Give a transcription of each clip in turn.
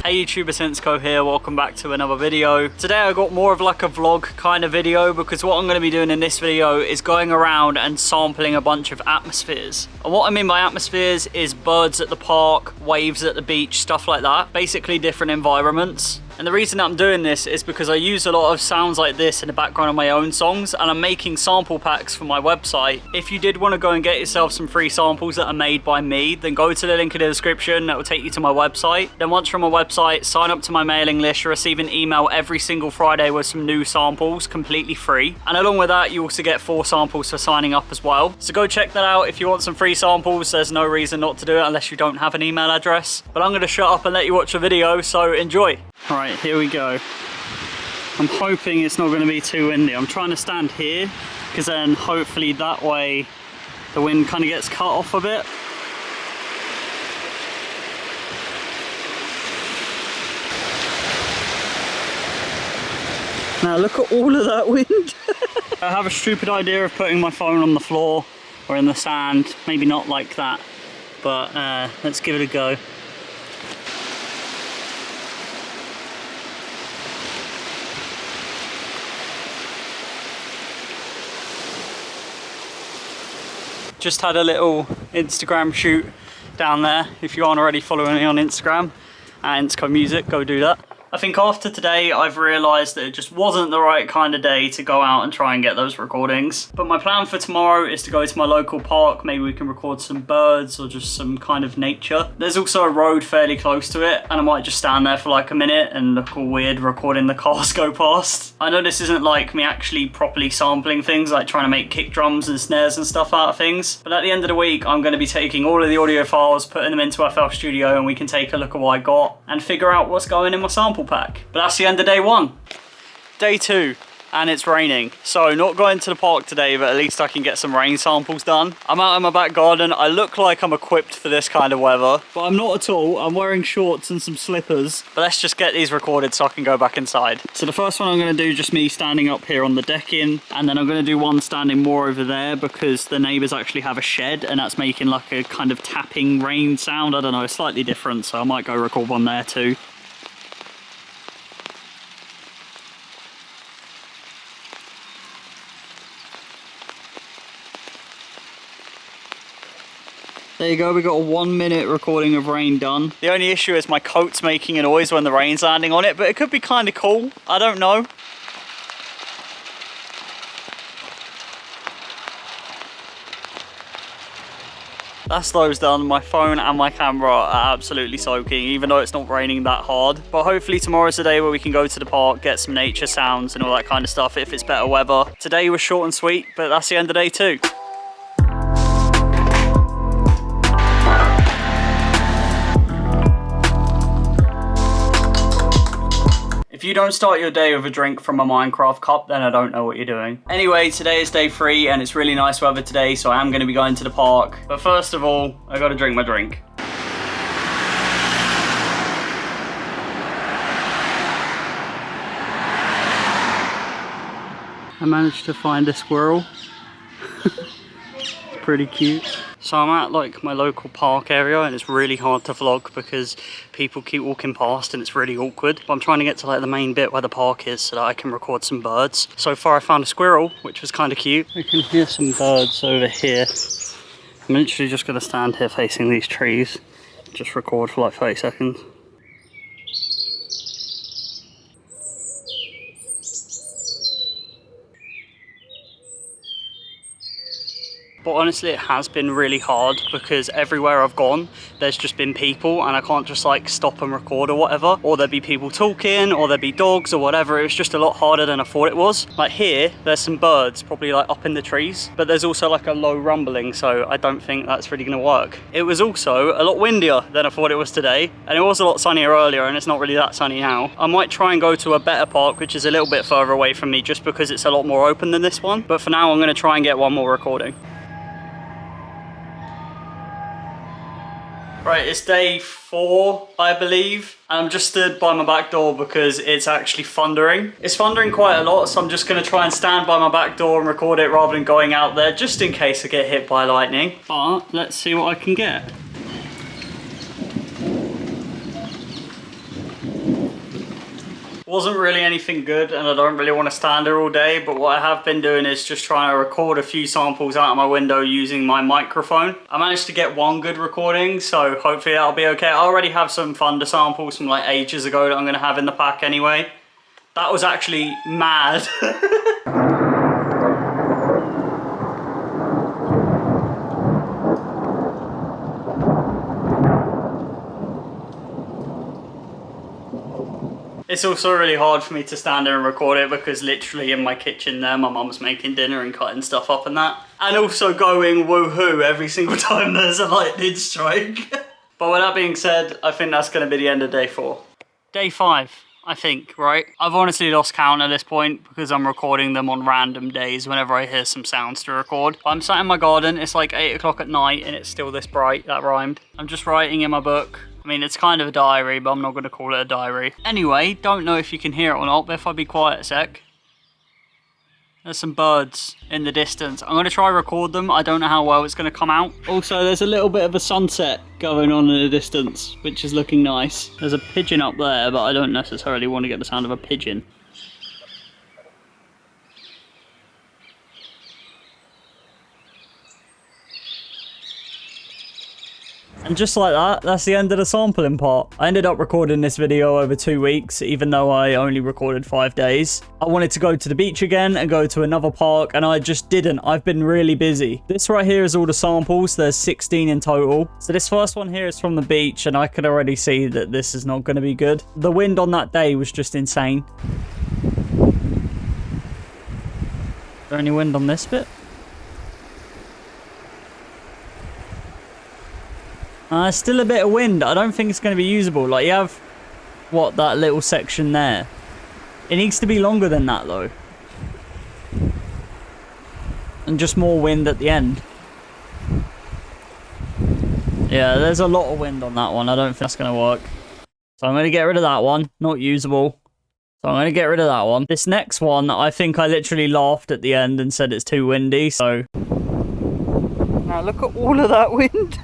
Hey YouTube, it's Insko here, welcome back to another video. Today I got more of like a vlog kind of video because what I'm going to be doing in this video is going around and sampling a bunch of atmospheres. And what I mean by atmospheres is birds at the park, waves at the beach, stuff like that. Basically different environments. And the reason I'm doing this is because I use a lot of sounds like this in the background of my own songs, and I'm making sample packs for my website. If you did want to go and get yourself some free samples that are made by me, then go to the link in the description. That will take you to my website. Then once you're on my website, sign up to my mailing list. You'll receive an email every single Friday with some new samples, completely free. And along with that, you also get 4 samples for signing up as well. So go check that out if you want some free samples. There's no reason not to do it unless you don't have an email address. But I'm going to shut up and let you watch the video, so enjoy. Alright, here we go. I'm hoping it's not going to be too windy. I'm trying to stand here because then hopefully that way the wind kind of gets cut off a bit. Now look at all of that wind. I have a stupid idea of putting my phone on the floor or in the sand. Maybe not like that, but let's give it a go. Just had a little Instagram shoot down there. If you aren't already following me on Instagram at Insko Music, go do that. I think after today, I've realised that it just wasn't the right kind of day to go out and try and get those recordings. But my plan for tomorrow is to go to my local park. Maybe we can record some birds or just some kind of nature. There's also a road fairly close to it, and I might just stand there for like a minute and look all weird recording the cars go past. I know this isn't like me actually properly sampling things, like trying to make kick drums and snares and stuff out of things. But at the end of the week, I'm going to be taking all of the audio files, putting them into FL Studio, and we can take a look at what I got and figure out what's going in my sample pack. But that's the end of day 1. Day 2, and it's raining. So not going to the park today, but at least I can get some rain samples done. I'm out in my back garden. I look like I'm equipped for this kind of weather, but I'm not at all. I'm wearing shorts and some slippers. But let's just get these recorded so I can go back inside. So the first one I'm going to do just me standing up here on the decking, and then I'm going to do one standing more over there because the neighbours actually have a shed and that's making like a kind of tapping rain sound. I don't know, it's slightly different, so I might go record one there too. There you go, we got a 1 minute recording of rain done. The only issue is my coat's making a noise when the rain's landing on it, but it could be kind of cool. I don't know. That's those done. My phone and my camera are absolutely soaking, even though it's not raining that hard. But hopefully tomorrow's the day where we can go to the park, get some nature sounds and all that kind of stuff if it's better weather. Today was short and sweet, but that's the end of day 2. If you don't start your day with a drink from a Minecraft cup, then I don't know what you're doing. Anyway, today is day 3 and it's really nice weather today, so I am going to be going to the park. But first of all, I got to drink my drink. I managed to find a squirrel. It's pretty cute. So I'm at like my local park area and it's really hard to vlog because people keep walking past and it's really awkward. But I'm trying to get to like the main bit where the park is so that I can record some birds. So far I found a squirrel, which was kind of cute. I can hear some birds over here. I'm literally just going to stand here facing these trees. Just record for like 30 seconds. But honestly, it has been really hard because everywhere I've gone, there's just been people and I can't just like stop and record or whatever. Or there'd be people talking or there'd be dogs or whatever. It was just a lot harder than I thought it was. Like here, there's some birds probably like up in the trees, but there's also like a low rumbling. So I don't think that's really gonna work. It was also a lot windier than I thought it was today. And it was a lot sunnier earlier and it's not really that sunny now. I might try and go to a better park, which is a little bit further away from me just because it's a lot more open than this one. But for now, I'm gonna try and get one more recording. Right, it's day 4, I believe. And I'm just stood by my back door because it's actually thundering. It's thundering quite a lot, so I'm just gonna try and stand by my back door and record it rather than going out there, just in case I get hit by lightning. But let's see what I can get. Wasn't really anything good, and I don't really want to stand here all day, but what I have been doing is just trying to record a few samples out of my window using my microphone. I managed to get one good recording, so hopefully that'll be okay. I already have some Thunder samples from like ages ago that I'm going to have in the pack anyway. That was actually mad. It's also really hard for me to stand there and record it because literally in my kitchen there, my mum's making dinner and cutting stuff up and that. And also going woohoo every single time there's a lightning strike. But with that being said, I think that's going to be the end of day 4. Day 5, I think, right? I've honestly lost count at this point because I'm recording them on random days whenever I hear some sounds to record. I'm sat in my garden, it's like 8 o'clock at night and it's still this bright, that rhymed. I'm just writing in my book. I mean, it's kind of a diary, but I'm not going to call it a diary. Anyway, don't know if you can hear it or not, but if I be quiet a sec. There's some birds in the distance. I'm going to try record them. I don't know how well it's going to come out. Also, there's a little bit of a sunset going on in the distance, which is looking nice. There's a pigeon up there, but I don't necessarily want to get the sound of a pigeon. And just like that, that's the end of the sampling part. I ended up recording this video over 2 weeks, even though I only recorded 5 days. I wanted to go to the beach again and go to another park, and I just didn't. I've been really busy. This right here is all the samples. There's 16 in total. So this first one here is from the beach, and I could already see that this is not going to be good. The wind on that day was just insane. Is there any wind on this bit? Still a bit of wind. I don't think it's going to be usable. Like, you have, what, that little section there. It needs to be longer than that, though. And just more wind at the end. Yeah, there's a lot of wind on that one. I don't think that's going to work. So I'm going to get rid of that one. Not usable. So I'm going to get rid of that one. This next one, I think I literally laughed at the end and said it's too windy, so... Now look at all of that wind.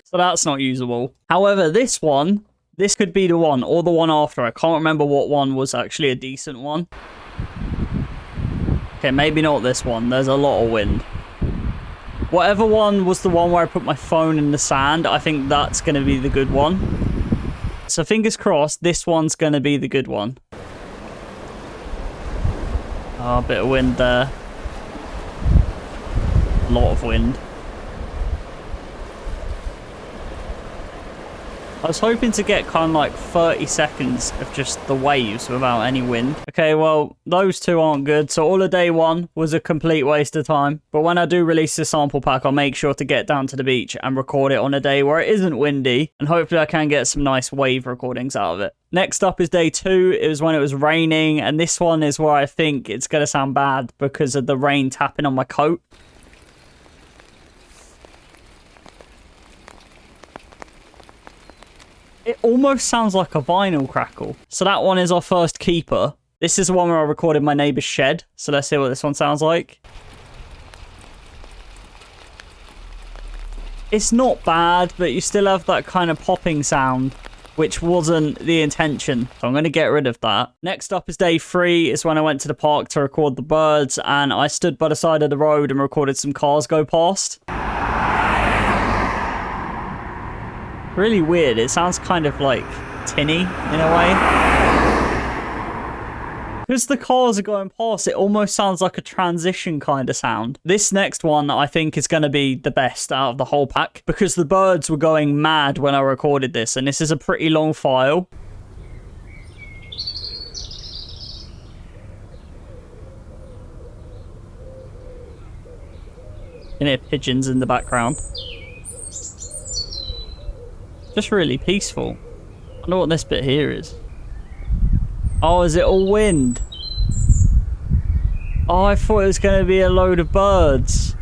So that's not usable. However, this one, this could be the one, or the one after. I can't remember what one was actually a decent one. Okay, maybe not this one. There's a lot of wind. Whatever one was the one where I put my phone in the sand, I think that's going to be the good one. So fingers crossed, this one's going to be the good one. Oh, a bit of wind there. A lot of wind. I was hoping to get kind of like 30 seconds of just the waves without any wind. Okay, well, those two aren't good. So all of day 1 was a complete waste of time. But when I do release the sample pack, I'll make sure to get down to the beach and record it on a day where it isn't windy. And hopefully I can get some nice wave recordings out of it. Next up is day 2. It was when it was raining. And this one is where I think it's going to sound bad because of the rain tapping on my coat. It almost sounds like a vinyl crackle. So that one is our first keeper. This is the one where I recorded my neighbour's shed. So let's see what this one sounds like. It's not bad, but you still have that kind of popping sound, which wasn't the intention. So I'm going to get rid of that. Next up is day 3. Is when I went to the park to record the birds, and I stood by the side of the road and recorded some cars go past. Really weird. It sounds kind of like tinny in a way. Because the cars are going past, it almost sounds like a transition kind of sound. This next one I think is going to be the best out of the whole pack because the birds were going mad when I recorded this, and this is a pretty long file. You can hear pigeons in the background. Just really peaceful. I wonder what this bit here is. Oh, is it all wind? Oh, I thought it was going to be a load of birds.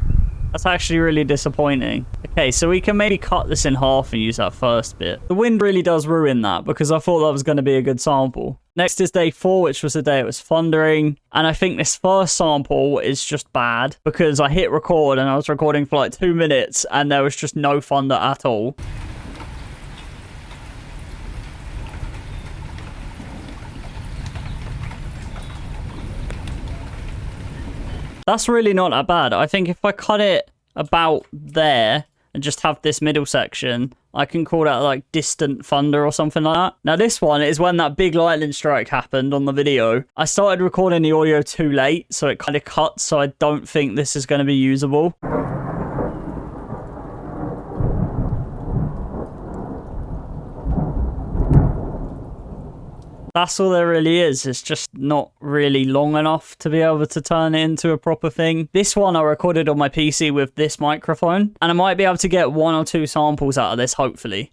That's actually really disappointing. Okay, so we can maybe cut this in half and use that first bit. The wind really does ruin that because I thought that was going to be a good sample. Next is day 4, which was the day it was thundering. And I think this first sample is just bad because I hit record and I was recording for like 2 minutes and there was just no thunder at all. That's really not that bad. I think if I cut it about there and just have this middle section, I can call that like distant thunder or something like that. Now this one is when that big lightning strike happened on the video. I started recording the audio too late, so it kind of cuts, so I don't think this is going to be usable. That's all there really is. It's just not really long enough to be able to turn it into a proper thing. This one I recorded on my PC with this microphone, and I might be able to get 1 or 2 samples out of this, hopefully.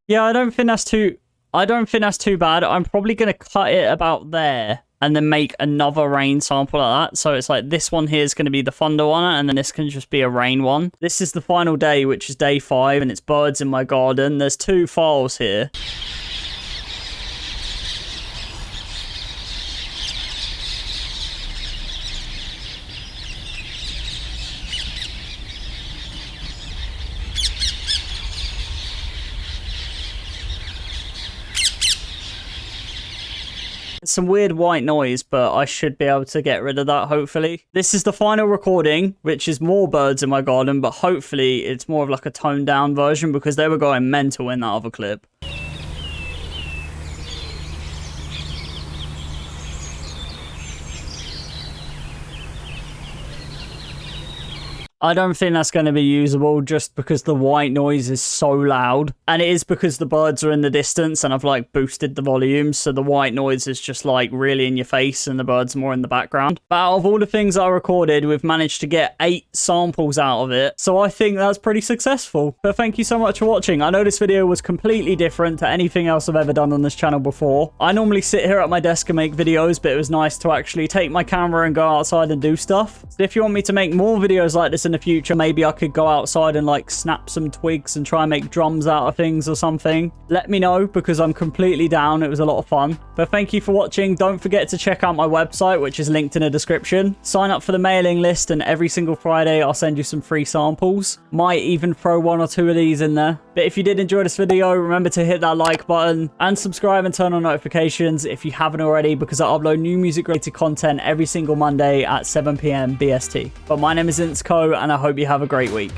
Yeah, I don't think that's too bad. I'm probably going to cut it about there and then make another rain sample like that. So it's like this one here is going to be the thunder one, and then this can just be a rain one. This is the final day, which is day 5, and it's birds in my garden. There's 2 files here. Some weird white noise, but I should be able to get rid of that, hopefully. This is the final recording, which is more birds in my garden, but hopefully it's more of like a toned down version because they were going mental in that other clip. I don't think that's going to be usable just because the white noise is so loud. And it is because the birds are in the distance and I've like boosted the volume. So the white noise is just like really in your face and the birds are more in the background. But out of all the things I recorded, we've managed to get 8 samples out of it. So I think that's pretty successful. But thank you so much for watching. I know this video was completely different to anything else I've ever done on this channel before. I normally sit here at my desk and make videos, but it was nice to actually take my camera and go outside and do stuff. So if you want me to make more videos like this in the future, maybe I could go outside and like snap some twigs and try and make drums out of things or something. Let me know because I'm completely down. It was a lot of fun. But thank you for watching. Don't forget to check out my website, which is linked in the description. Sign up for the mailing list and every single Friday I'll send you some free samples. Might even throw 1 or 2 of these in there. But if you did enjoy this video, remember to hit that like button and subscribe and turn on notifications if you haven't already, because I upload new music related content every single Monday at 7 PM BST. But my name is Insko and I hope you have a great week.